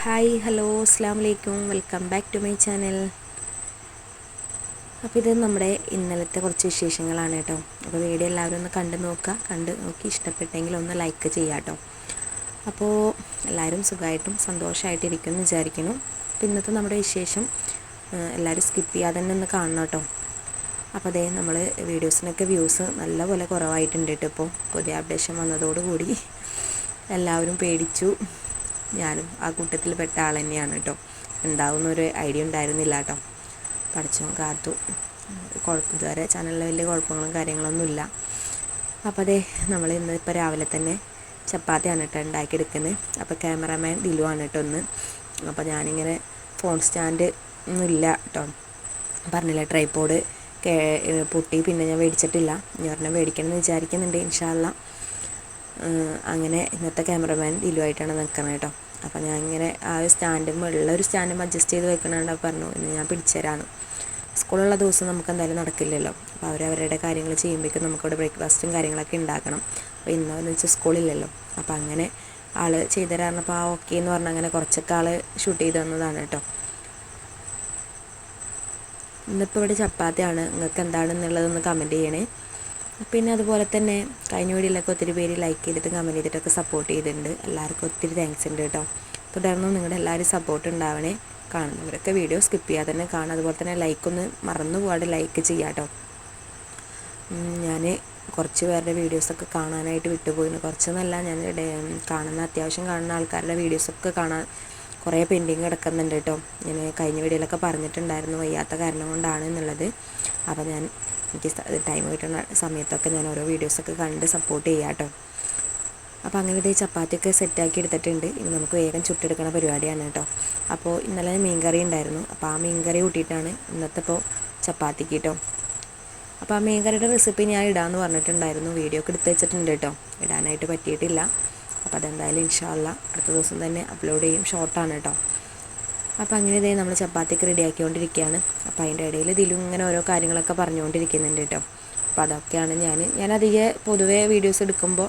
Hi hello അസ്സാം വലൈക്കും welcome back to my channel. അപ്പോൾ ഇത് നമ്മുടെ ഇന്നലത്തെ കുറച്ച് വിശേഷങ്ങളാണ് കേട്ടോ. അപ്പോൾ വീഡിയോ എല്ലാവരും ഒന്ന് കണ്ടു നോക്കി ഇഷ്ടപ്പെട്ടെങ്കിൽ ഒന്ന് ലൈക്ക് ചെയ്യാം കേട്ടോ. അപ്പോൾ എല്ലാവരും സുഖമായിട്ടും സന്തോഷമായിട്ടിരിക്കുമെന്ന് വിചാരിക്കുന്നു. അപ്പോൾ ഇന്നത്തെ നമ്മുടെ വിശേഷം എല്ലാവരും സ്കിപ്പ് ചെയ്യാതെ തന്നെ ഒന്ന് കാണണം കേട്ടോ. അപ്പോൾ അതേ നമ്മൾ വീഡിയോസിനൊക്കെ വ്യൂസ് നല്ലപോലെ കുറവായിട്ടുണ്ട് കേട്ടോ. ഇപ്പോൾ പുതിയ അപ്ഡേഷൻ വന്നതോടുകൂടി എല്ലാവരും പേടിച്ചു. ഞാനും ആ കൂട്ടത്തിൽ പെട്ട ആൾ തന്നെയാണ് കേട്ടോ. ഉണ്ടാവുന്നൊരു ഐഡിയ ഉണ്ടായിരുന്നില്ല കേട്ടോ. പഠിച്ചോ കാത്തു ഇതുവരെ ചാനലിൽ വലിയ കുഴപ്പങ്ങളും കാര്യങ്ങളൊന്നുമില്ല. അപ്പോൾ അതേ നമ്മൾ ഇപ്പോൾ രാവിലെ തന്നെ ചപ്പാത്തിയാണ് കേട്ടോ ഉണ്ടാക്കിയെടുക്കുന്നത്. അപ്പോൾ ക്യാമറാമാൻ ദിലു ആണ് കേട്ടോ ഒന്ന്. അപ്പോൾ ഞാനിങ്ങനെ ഫോൺ സ്റ്റാൻഡ് ഒന്നും ഇല്ല കേട്ടോ, പറഞ്ഞില്ല ട്രൈപോഡ് പൊട്ടി, പിന്നെ ഞാൻ മേടിച്ചിട്ടില്ല. ഞാൻ പറഞ്ഞാൽ മേടിക്കണമെന്ന് വിചാരിക്കുന്നുണ്ട് ഇൻഷാ അല്ലാ. അങ്ങനെ ഇന്നത്തെ ക്യാമറമാൻ ദിലുവായിട്ടാണ് നിൽക്കുന്നത് കേട്ടോ. അപ്പോൾ ഞാൻ ഇങ്ങനെ ആ ഒരു ഉള്ളൊരു സ്റ്റാൻഡും അഡ്ജസ്റ്റ് ചെയ്ത് വെക്കണുണ്ട്. പറഞ്ഞു ഇന്ന് ഞാൻ പിടിച്ചു തരാമെന്ന്. സ്കൂളുള്ള ദിവസം നമുക്ക് എന്തായാലും നടക്കില്ലല്ലോ. അപ്പോൾ അവരവരുടെ കാര്യങ്ങൾ ചെയ്യുമ്പോഴേക്കും നമുക്കിവിടെ ബ്രേക്ക്ഫാസ്റ്റും കാര്യങ്ങളൊക്കെ ഉണ്ടാക്കണം. അപ്പോൾ ഇന്നെന്ന് വെച്ചാൽ സ്കൂളില്ലല്ലോ. അപ്പോൾ അങ്ങനെ ആൾ ചെയ്തു തരാറുണ്ടപ്പോൾ ആ ഓക്കെ എന്ന് പറഞ്ഞാൽ അങ്ങനെ കുറച്ചൊക്കെ ആൾ ഷൂട്ട് ചെയ്ത് തന്നതാണ് കേട്ടോ. ഇന്നിപ്പോൾ ഇവിടെ ചപ്പാത്തിയാണ്. നിങ്ങൾക്ക് എന്താണെന്നുള്ളതൊന്ന് കമൻറ്റ് ചെയ്യണേ. പിന്നെ അതുപോലെ തന്നെ കഴിഞ്ഞ വീഡിയോയിലൊക്കെ ഒത്തിരി പേര് ലൈക്ക് ചെയ്തിട്ട് കമൻറ്റ് ചെയ്തിട്ടൊക്കെ സപ്പോർട്ട് ചെയ്തിട്ടുണ്ട്. എല്ലാവർക്കും ഒത്തിരി താങ്ക്സ് ഉണ്ട് കേട്ടോ. തുടർന്നും നിങ്ങളുടെ എല്ലാവരും സപ്പോർട്ട് ഉണ്ടാവണേ. കാണുന്നവരൊക്കെ വീഡിയോ സ്കിപ്പ് ചെയ്യാതെ തന്നെ കാണും. അതുപോലെ തന്നെ ലൈക്കൊന്ന് മറന്നു പോകാതെ ലൈക്ക് ചെയ്യാം കേട്ടോ. ഞാൻ കുറച്ച് പേരുടെ വീഡിയോസൊക്കെ കാണാനായിട്ട് വിട്ടുപോയിരുന്നു. കുറച്ചൊന്നല്ല, ഞാൻ അത്യാവശ്യം കാണുന്ന ആൾക്കാരുടെ വീഡിയോസൊക്കെ കാണാൻ കുറേ പെൻഡിങ് കിടക്കുന്നുണ്ട് കേട്ടോ. ഞാൻ കഴിഞ്ഞ വീഡിയോയിലൊക്കെ പറഞ്ഞിട്ടുണ്ടായിരുന്നു വയ്യാത്ത കാരണം കൊണ്ടാണ് എന്നുള്ളത്. അപ്പോൾ എനിക്ക് ടൈം കിട്ടുന്ന സമയത്തൊക്കെ ഞാൻ ഓരോ വീഡിയോസൊക്കെ കണ്ട് സപ്പോർട്ട് ചെയ്യാം കേട്ടോ. അപ്പോൾ അങ്ങനെ ഇതേ ചപ്പാത്തിയൊക്കെ സെറ്റാക്കി എടുത്തിട്ടുണ്ട്. ഇനി നമുക്ക് വേഗം ചുട്ടെടുക്കുന്ന പരിപാടിയാണ് കേട്ടോ. അപ്പോൾ ഇന്നലെ മീൻകറി ഉണ്ടായിരുന്നു. അപ്പോൾ ആ മീൻകറി കൂട്ടിയിട്ടാണ് ഇന്നത്തെ ഇപ്പോൾ ചപ്പാത്തിക്ക് കേട്ടോ. അപ്പോൾ ആ മീൻകറിയുടെ റെസിപ്പി ഞാൻ ഇടാമെന്ന് പറഞ്ഞിട്ടുണ്ടായിരുന്നു. വീഡിയോ ഒക്കെ എടുത്ത് വെച്ചിട്ടുണ്ട് കേട്ടോ. ഇടാനായിട്ട് പറ്റിയിട്ടില്ല. അപ്പോൾ അതെന്തായാലും ഇൻഷാ അല്ലാ അടുത്ത ദിവസം തന്നെ അപ്ലോഡ് ചെയ്യും. ഷോർട്ടാണ് കേട്ടോ. അപ്പോൾ അങ്ങനെ ഇതേ നമ്മൾ ചപ്പാത്തിക്ക് റെഡിയാക്കിക്കൊണ്ടിരിക്കുകയാണ്. അപ്പോൾ അതിൻ്റെ ഇടയിൽ ഇതിലും ഇങ്ങനെ ഓരോ കാര്യങ്ങളൊക്കെ പറഞ്ഞുകൊണ്ടിരിക്കുന്നുണ്ട് കേട്ടോ. അപ്പോൾ അതൊക്കെയാണ് ഞാനധികം പൊതുവേ വീഡിയോസ് എടുക്കുമ്പോൾ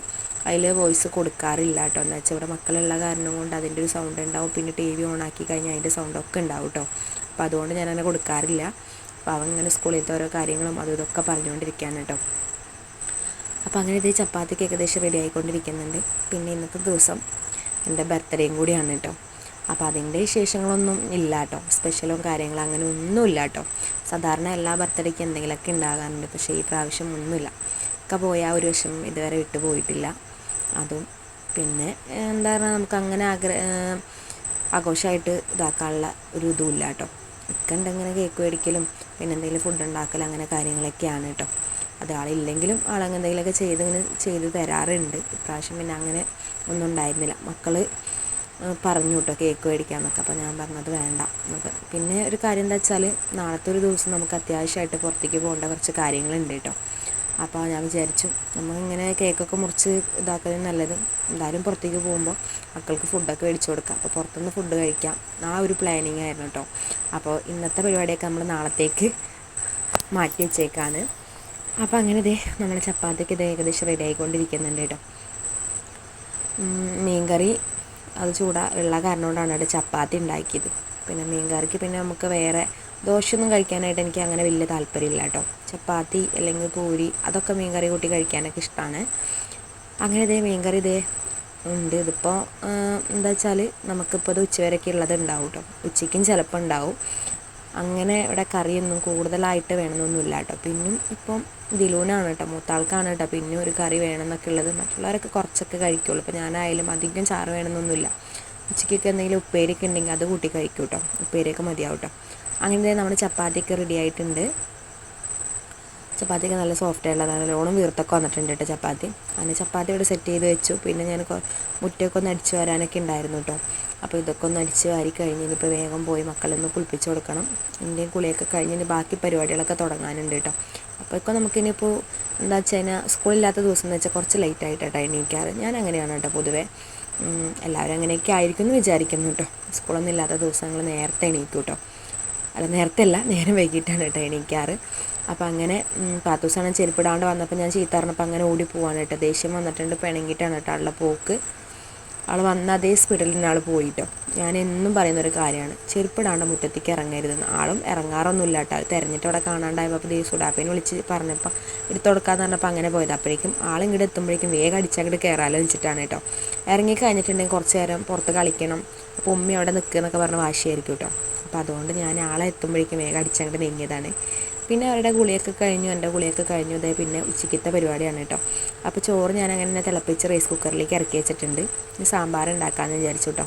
അതിൽ വോയിസ് കൊടുക്കാറില്ല കേട്ടോ. എന്ന് വെച്ചാൽ ഇവിടെ മക്കളുള്ള കാരണം കൊണ്ട് അതിൻ്റെ ഒരു സൗണ്ട് ഉണ്ടാവും. പിന്നെ ടി വി ഓൺ ആക്കി കഴിഞ്ഞാൽ അതിൻ്റെ സൗണ്ടൊക്കെ ഉണ്ടാവും കേട്ടോ. അപ്പോൾ അതുകൊണ്ട് ഞാനങ്ങനെ കൊടുക്കാറില്ല. അപ്പോൾ അവൻ ഇങ്ങനെ സ്കൂളിലത്തെ ഓരോ കാര്യങ്ങളും ഇതൊക്കെ പറഞ്ഞുകൊണ്ടിരിക്കുകയാണ് കേട്ടോ. അപ്പോൾ അങ്ങനെ ഇതേ ചപ്പാത്തിക്ക് ഏകദേശം റെഡി ആയിക്കൊണ്ടിരിക്കുന്നുണ്ട്. പിന്നെ ഇന്നത്തെ ദിവസം എൻ്റെ ബർത്ത്ഡേയും കൂടിയാണ് കേട്ടോ. അപ്പോൾ അതിൻ്റെ വിശേഷങ്ങളൊന്നും ഇല്ല കേട്ടോ. സ്പെഷ്യലും കാര്യങ്ങളും അങ്ങനെ ഒന്നുമില്ല കേട്ടോ. സാധാരണ എല്ലാ ബർത്ത്ഡേക്ക് എന്തെങ്കിലുമൊക്കെ ഉണ്ടാകാറുണ്ട്. പക്ഷേ ഈ പ്രാവശ്യം ഒന്നുമില്ല. ഒക്കെ പോയ ആ ഒരു വിഷമം ഇതുവരെ വിട്ടു പോയിട്ടില്ല. അതും പിന്നെ എന്താ പറയുക, നമുക്ക് അങ്ങനെ ആഘോഷമായിട്ട് ഇതാക്കാനുള്ള ഒരു ഇതുമില്ല കേട്ടോ. ഒക്കെ ഉണ്ടെങ്കിൽ കേക്ക് മേടിക്കലും പിന്നെ എന്തെങ്കിലും ഫുഡ് ഉണ്ടാക്കലും അങ്ങനെ കാര്യങ്ങളൊക്കെയാണ് കേട്ടോ. അത് ആളില്ലെങ്കിലും ആളങ്ങനെ എന്തെങ്കിലുമൊക്കെ ചെയ്ത് തരാറുണ്ട്. ഇപ്രാവശ്യം പിന്നെ അങ്ങനെ ഒന്നും ഉണ്ടായിരുന്നില്ല. മക്കൾ പറഞ്ഞു കേട്ടോ കേക്ക് മേടിക്കാമെന്നൊക്കെ. അപ്പോൾ ഞാൻ പറഞ്ഞത് വേണ്ട എന്നൊക്കെ. പിന്നെ ഒരു കാര്യം എന്താ വെച്ചാൽ നാളത്തെ ഒരു ദിവസം നമുക്ക് അത്യാവശ്യമായിട്ട് പുറത്തേക്ക് പോകേണ്ട കുറച്ച് കാര്യങ്ങളുണ്ട് കേട്ടോ. അപ്പോൾ ഞാൻ വിചാരിച്ചു നമ്മളിങ്ങനെ കേക്കൊക്കെ മുറിച്ച് ഇതാക്കുന്നത് നല്ലത്. എന്തായാലും പുറത്തേക്ക് പോകുമ്പോൾ മക്കൾക്ക് ഫുഡൊക്കെ മേടിച്ചു കൊടുക്കാം. അപ്പോൾ പുറത്തുനിന്ന് ഫുഡ് കഴിക്കാം. ആ ഒരു പ്ലാനിങ് ആയിരുന്നു കേട്ടോ. അപ്പോൾ ഇന്നത്തെ പരിപാടിയൊക്കെ നമ്മൾ നാളത്തേക്ക് മാറ്റി വെച്ചേക്കാണ്. അപ്പോൾ അങ്ങനെ നമ്മൾ ചപ്പാത്തിക്ക് ഏകദേശം റെഡി ആയിക്കൊണ്ടിരിക്കുന്നുണ്ട് കേട്ടോ. മീൻകറി അത് ഉള്ള കാരണം കൊണ്ടാണ് കേട്ടോ ചപ്പാത്തി ഉണ്ടാക്കിയത്. പിന്നെ മീൻകറിക്ക് പിന്നെ നമുക്ക് വേറെ ദോശയൊന്നും കഴിക്കാനായിട്ട് എനിക്ക് അങ്ങനെ വലിയ താല്പര്യമില്ല കേട്ടോ. ചപ്പാത്തി അല്ലെങ്കിൽ പൂരി അതൊക്കെ മീൻകറി കൂട്ടി കഴിക്കാനൊക്കെ ഇഷ്ടമാണ്. അങ്ങനെ മീൻകറി ഉണ്ട്. ഇതിപ്പോൾ എന്താ വെച്ചാൽ നമുക്കിപ്പോൾ ഉച്ചവരെയൊക്കെ ഉള്ളത് ഉണ്ടാവും കേട്ടോ. ഉച്ചയ്ക്കും ചിലപ്പോൾ ഉണ്ടാവും. അങ്ങനെ ഇവിടെ കറിയൊന്നും കൂടുതലായിട്ട് വേണമെന്നൊന്നുമില്ല കേട്ടോ. പിന്നും ഇപ്പം ദിലൂനാണ് കേട്ടോ, മൂത്താൾക്കാണ് കേട്ടോ പിന്നെ ഒരു കറി വേണമെന്നൊക്കെ ഉള്ളത്. മറ്റുള്ളവരൊക്കെ കുറച്ചൊക്കെ കഴിക്കുള്ളൂ. ഇപ്പോൾ ഞാനായാലും അധികം ചാറ് വേണമെന്നൊന്നുമില്ല. ഉച്ചയ്ക്കൊക്കെ എന്തെങ്കിലും ഉപ്പേരിയൊക്കെ ഉണ്ടെങ്കിൽ അത് കൂട്ടി കഴിക്കും കേട്ടോ. ഉപ്പേരിയൊക്കെ മതിയാവും കേട്ടോ. അങ്ങനെ നമ്മുടെ ചപ്പാത്തിയൊക്കെ റെഡി ആയിട്ടുണ്ട്. ചപ്പാത്തിയൊക്കെ നല്ല സോഫ്റ്റ് ആയിട്ടുള്ളതാണ്. നല്ലോണം വീർത്തൊക്കെ വന്നിട്ടുണ്ട് കേട്ടോ ചപ്പാത്തി. അങ്ങനെ ചപ്പാത്തി ഇവിടെ സെറ്റ് ചെയ്ത് വെച്ചു. പിന്നെ ഞാൻ മുറ്റമൊക്കെ ഒന്ന് അടിച്ച് വരാനൊക്കെ ഉണ്ടായിരുന്നു കേട്ടോ. അപ്പോൾ ഇതൊക്കെ ഒന്ന് അടിച്ച് വാരി കഴിഞ്ഞ് ഇനിയിപ്പോൾ വേഗം പോയി മക്കളൊന്ന് കുളിപ്പിച്ച് കൊടുക്കണം. എൻ്റെയും കുളിയൊക്കെ കഴിഞ്ഞ് ഇനി ബാക്കി പരിപാടികളൊക്കെ തുടങ്ങാനുണ്ട് കേട്ടോ. അപ്പോൾ ഇപ്പോൾ നമുക്കിനിയിപ്പോൾ എന്താ വെച്ച് കഴിഞ്ഞാൽ സ്കൂളില്ലാത്ത ദിവസം എന്ന് വെച്ചാൽ കുറച്ച് ലേറ്റായിട്ടാണ് എണീക്കാറ്. ഞാൻ അങ്ങനെയാണ് കേട്ടോ പൊതുവേ. എല്ലാവരും അങ്ങനെയൊക്കെ ആയിരിക്കും എന്ന് വിചാരിക്കുന്നു കേട്ടോ. സ്കൂളൊന്നും ഇല്ലാത്ത ദിവസങ്ങൾ നേരത്തെ എണീക്കും കേട്ടോ. അല്ല, നേരത്തെ അല്ല, നേരം വൈകിട്ടാണ് കേട്ടോ എണീക്കാറ്. അപ്പോൾ അങ്ങനെ പാത്തൂസാണ് ചെരുപ്പിടാണ്ട് വന്നപ്പോൾ ഞാൻ ചീത്ത പറഞ്ഞപ്പോൾ അങ്ങനെ ഓടി പോവാണ് കേട്ടോ. ദേഷ്യം വന്നിട്ടുണ്ട്, പിണങ്ങിയിട്ടാണ് കേട്ടോ ഉള്ള പോക്ക്. ആൾ വന്ന അതേ സ്പീഡിൽ തന്നെ ആൾ പോയിട്ടോ. ഞാൻ എന്നും പറയുന്നൊരു കാര്യമാണ്, ചെരുപ്പിടാണ്ട് മുറ്റത്തേക്ക് ഇറങ്ങരുതെന്ന്. ആളും ഇറങ്ങാറൊന്നുമില്ല കേട്ടോ. അത് തിരഞ്ഞിട്ട് അവിടെ കാണാണ്ടായപ്പോൾ അപ്പോൾ സുഡാപ്പേനെ വിളിച്ച് പറഞ്ഞപ്പോൾ എടുത്ത് കൊടുക്കാമെന്ന് പറഞ്ഞപ്പോൾ അങ്ങനെ പോയത്. അപ്പോഴേക്കും ആളിങ്ങോട്ട് എത്തുമ്പോഴേക്കും വേഗം അടിച്ചങ്ങോട്ട് കയറാലോ വെച്ചിട്ടാണ് കേട്ടോ. ഇറങ്ങി കഴിഞ്ഞിട്ടുണ്ടെങ്കിൽ കുറച്ച് നേരം പുറത്ത് കളിക്കണം, അപ്പോൾ ഉമ്മി അവിടെ നിൽക്കുക എന്നൊക്കെ പറഞ്ഞ് വാശിയായിരിക്കും കേട്ടോ. അപ്പോൾ അതുകൊണ്ട് ഞാൻ ആളെ എത്തുമ്പോഴേക്കും വേഗം അടിച്ചങ്ങോട്ട് നീങ്ങിയതാണ്. പിന്നെ അവരുടെ ഗുളിയൊക്കെ കഴിഞ്ഞു, എൻ്റെ ഗുളിയൊക്കെ കഴിഞ്ഞു. ഇതേ പിന്നെ ഉച്ചയ്ക്കത്തെ പരിപാടിയാണ് കേട്ടോ. അപ്പോൾ ചോറ് ഞാൻ അങ്ങനെ തന്നെ തിളപ്പിച്ച് റൈസ് കുക്കറിലേക്ക് ഇറക്കി വെച്ചിട്ടുണ്ട്. ഇനി സാമ്പാർ ഉണ്ടാക്കാമെന്ന് വിചാരിച്ചു കേട്ടോ.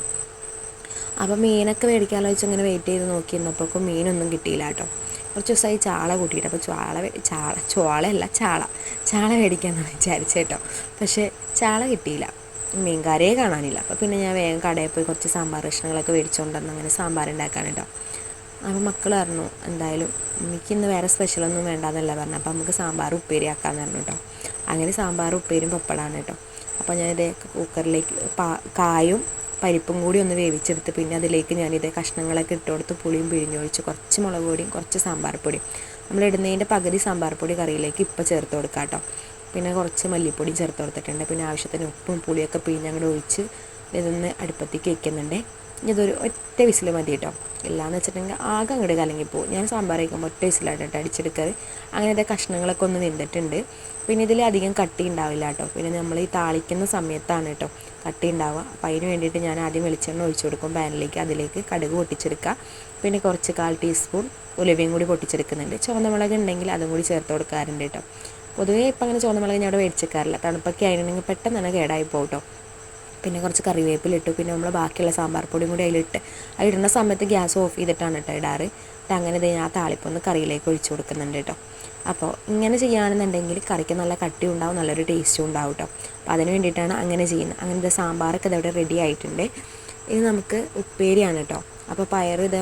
അപ്പോൾ മീനൊക്കെ മേടിക്കാമല്ലോ വെച്ച് ഇങ്ങനെ വെയിറ്റ് ചെയ്ത് നോക്കിയിരുന്നപ്പോൾ മീനൊന്നും കിട്ടിയില്ല കേട്ടോ. കുറച്ച് ദിവസമായി ചാള കൂട്ടിയിട്ട്, അപ്പോൾ ചാള മേടിക്കാമെന്നാണ് വിചാരിച്ചത് കേട്ടോ. പക്ഷേ ചാള കിട്ടിയില്ല, മീൻകാരേ കാണാനില്ല. അപ്പോൾ പിന്നെ ഞാൻ വേഗം കടയിൽ പോയി കുറച്ച് സാമ്പാർ കഷ്ണങ്ങളൊക്കെ മേടിച്ചുകൊണ്ടുവന്ന് അങ്ങനെ സാമ്പാർ ഉണ്ടാക്കാൻ കേട്ടോ. അപ്പോൾ മക്കൾ പറഞ്ഞു എന്തായാലും എനിക്കിന്ന് വേറെ സ്പെഷ്യലൊന്നും വേണ്ടാന്നല്ല പറഞ്ഞു. അപ്പോൾ നമുക്ക് സാമ്പാർ ഉപ്പേരി ആക്കാമെന്ന് പറഞ്ഞു കേട്ടോ. അങ്ങനെ സാമ്പാർ ഉപ്പേരിയും പപ്പടമാണ് കേട്ടോ. അപ്പോൾ ഞാനിതേ കുക്കറിലേക്ക് കായും പരിപ്പും കൂടി ഒന്ന് വേവിച്ചെടുത്ത് പിന്നെ അതിലേക്ക് ഞാനിതേ കഷ്ണങ്ങളൊക്കെ ഇട്ട് കൊടുത്ത് പുളിയും പിഴിഞ്ഞൊഴിച്ച് കുറച്ച് മുളക് പൊടിയും കുറച്ച് സാമ്പാർ പൊടിയും നമ്മൾ ഇടുന്നതിൻ്റെ പകുതി സാമ്പാർ പൊടി കറിയിലേക്ക് ഇപ്പോൾ ചേർത്ത് കൊടുക്കാം കേട്ടോ. പിന്നെ കുറച്ച് മല്ലിപ്പൊടിയും ചേർത്ത് കൊടുത്തിട്ടുണ്ട്. പിന്നെ ആവശ്യത്തിന് ഉപ്പും പുളിയൊക്കെ പിഴിഞ്ഞങ്ങോട്ട് ഒഴിച്ച് ഇതൊന്ന് അടുപ്പത്തേക്ക് വയ്ക്കുന്നുണ്ട്. ഇതൊരു ഒറ്റ വിസിൽ മതി കേട്ടോ. ഇല്ലയെന്ന് വെച്ചിട്ടുണ്ടെങ്കിൽ ആകെ അങ്ങോട്ട് കലങ്ങിപ്പോവും. ഞാൻ സാമ്പാർ വയ്ക്കുമ്പോൾ ഒറ്റ വിസിലായിട്ട് അടിച്ചെടുക്കാറ്. അങ്ങനത്തെ കഷ്ണങ്ങളൊക്കെ ഒന്ന് വെന്തിട്ടുണ്ട്. പിന്നെ ഇതിൽ അധികം കട്ടി ഉണ്ടാവില്ല കേട്ടോ. പിന്നെ നമ്മൾ ഈ താളിക്കുന്ന സമയത്താണ് കേട്ടോ കട്ടി ഉണ്ടാവുക. അപ്പോൾ അതിന് വേണ്ടിയിട്ട് ഞാൻ ആദ്യം വെളിച്ചെണ്ണ ഒഴിച്ചു കൊടുക്കും പാനിലേക്ക്. അതിലേക്ക് കടുക് പൊട്ടിച്ചെടുക്കുക. പിന്നെ കുറച്ച് 1/4 ടീസ്പൂൺ ഉലുവയും കൂടി പൊട്ടിച്ചെടുക്കുന്നുണ്ട്. ചുവന്ന മുളക് ഉണ്ടെങ്കിൽ അതും കൂടി ചേർത്ത് കൊടുക്കാറുണ്ട് കേട്ടോ. പൊതുവേ ഇപ്പം അങ്ങനെ ചുവന്ന മുളക് ഞാൻ അവിടെ മേടിച്ചേക്കാറില്ല. തണുപ്പൊക്കെ ആയിട്ടുണ്ടെങ്കിൽ പെട്ടെന്ന് തന്നെ കേടായി പോകും കേട്ടോ. പിന്നെ കുറച്ച് കറിവേപ്പിലിട്ടു. പിന്നെ നമ്മൾ ബാക്കിയുള്ള സാമ്പാർ പൊടിയും കൂടി അതിലിട്ട് അതിടുന്ന സമയത്ത് ഗ്യാസ് ഓഫ് ചെയ്തിട്ടാണ് കേട്ടോ ഇടാറ്. അങ്ങനെ ഞാൻ താളിപ്പൊന്ന് കറിയിലേക്ക് ഒഴിച്ചു കൊടുക്കുന്നുണ്ട് കേട്ടോ. അപ്പോൾ ഇങ്ങനെ ചെയ്യുകയാണെന്നുണ്ടെങ്കിൽ കറിക്ക് നല്ല കട്ടി ഉണ്ടാവും, നല്ലൊരു ടേസ്റ്റും ഉണ്ടാവും കേട്ടോ. അപ്പോൾ അതിന് വേണ്ടിയിട്ടാണ് അങ്ങനെ ചെയ്യുന്നത്. അങ്ങനത്തെ സാമ്പാറൊക്കെ ഇതവിടെ റെഡി ആയിട്ടുണ്ട്. ഇനി നമുക്ക് ഉപ്പേരിയാണ് കേട്ടോ. അപ്പോൾ പയർ ഇത്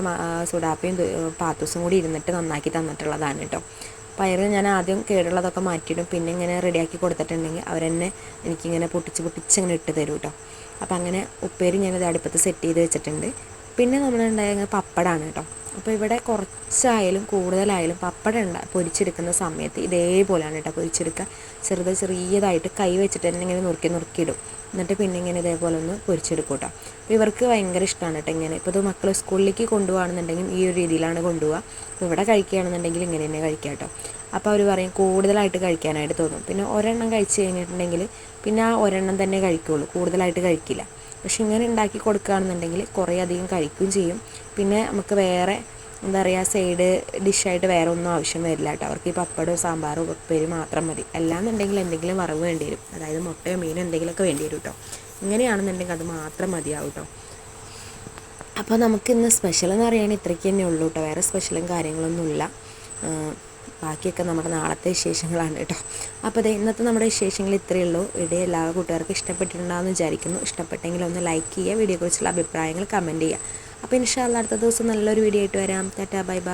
സുഡാപ്പയും പാത്തൂസും കൂടി ഇരുന്നിട്ട് നന്നാക്കി തന്നിട്ടുള്ളതാണ് കേട്ടോ. പയർ ഞാൻ ആദ്യം കേടുള്ളതൊക്കെ മാറ്റിയിടും. പിന്നെ ഇങ്ങനെ റെഡിയാക്കി കൊടുത്തിട്ടുണ്ടെങ്കിൽ അവരെന്നെ എനിക്കിങ്ങനെ പൊട്ടിച്ചിങ്ങനെ ഇട്ട് തരും കേട്ടോ. അപ്പോൾ അങ്ങനെ ഉപ്പേരി ഞാനത് അടുപ്പത്ത് സെറ്റ് ചെയ്ത് വെച്ചിട്ടുണ്ട്. പിന്നെ നമ്മളുണ്ടായ പപ്പടമാണ് കേട്ടോ. അപ്പോൾ ഇവിടെ കുറച്ചായാലും കൂടുതലായാലും പപ്പടം പൊരിച്ചെടുക്കുന്ന സമയത്ത് ഇതേപോലെയാണ് കേട്ടോ പൊരിച്ചെടുക്കുക. ചെറിയതായിട്ട് കൈ വെച്ചിട്ട് തന്നെ ഇങ്ങനെ നുറുക്കിയിടും. എന്നിട്ട് പിന്നെ ഇങ്ങനെ ഇതേപോലെ ഒന്ന് പൊരിച്ചെടുക്കും കേട്ടോ. അപ്പോൾ ഇവർക്ക് ഭയങ്കര ഇഷ്ടമാണ് കേട്ടോ ഇങ്ങനെ. ഇപ്പോൾ ഇത് മക്കൾ സ്കൂളിലേക്ക് കൊണ്ടുപോകുകയാണെന്നുണ്ടെങ്കിൽ ഈ ഒരു രീതിയിലാണ് കൊണ്ടുപോകുക. അപ്പോൾ ഇവിടെ കഴിക്കുകയാണെന്നുണ്ടെങ്കിൽ ഇങ്ങനെ തന്നെ കഴിക്കുക കേട്ടോ. അപ്പോൾ അവർ പറയും കൂടുതലായിട്ട് കഴിക്കാനായിട്ട് തോന്നും. പിന്നെ ഒരെണ്ണം കഴിച്ച് കഴിഞ്ഞിട്ടുണ്ടെങ്കിൽ പിന്നെ ആ ഒരെണ്ണം തന്നെ കഴിക്കുകയുള്ളൂ, കൂടുതലായിട്ട് കഴിക്കില്ല. പക്ഷെ ഇങ്ങനെ ഉണ്ടാക്കി കൊടുക്കുകയാണെന്നുണ്ടെങ്കിൽ കുറേ അധികം കഴിക്കുകയും ചെയ്യും. പിന്നെ നമുക്ക് വേറെ എന്താ പറയുക സൈഡ് ഡിഷായിട്ട് വേറെ ഒന്നും ആവശ്യം വരില്ല കേട്ടോ. അവർക്ക് ഈ പപ്പടവും സാമ്പാറും ഉപ്പേരി മാത്രം മതി. അല്ലാന്നുണ്ടെങ്കിൽ എന്തെങ്കിലും വറവ് വേണ്ടി വരും, അതായത് മുട്ടയോ മീനോ എന്തെങ്കിലുമൊക്കെ വേണ്ടി വരും കേട്ടോ. ഇങ്ങനെയാണെന്നുണ്ടെങ്കിൽ അത് മാത്രം മതിയാവും കേട്ടോ. അപ്പോൾ നമുക്കിന്ന് സ്പെഷ്യൽ എന്ന് പറയുകയാണെങ്കിൽ ഇത്രയ്ക്ക് തന്നെ ഉള്ളൂ കേട്ടോ. വേറെ സ്പെഷ്യലും കാര്യങ്ങളൊന്നുമില്ല. ബാക്കിയൊക്കെ നമ്മുടെ നാളത്തെ വിശേഷങ്ങളാണ് കേട്ടോ. അപ്പോൾ ഇന്നത്തെ നമ്മുടെ വിശേഷങ്ങൾ ഇത്രയേ ഉള്ളൂ. വീഡിയോ എല്ലാ കൂട്ടുകാർക്കും ഇഷ്ടപ്പെട്ടിട്ടുണ്ടാകുമെന്ന് വിചാരിക്കുന്നു. ഇഷ്ടപ്പെട്ടെങ്കിൽ ഒന്ന് ലൈക്ക് ചെയ്യുക, വീഡിയോയെക്കുറിച്ചുള്ള അഭിപ്രായങ്ങൾ കമൻറ്റ് ചെയ്യുക. അപ്പോൾ ഇൻഷാ അല്ലാഹ് അടുത്ത ദിവസം നല്ലൊരു വീഡിയോ ആയിട്ട് വരാം. Tata bye bye.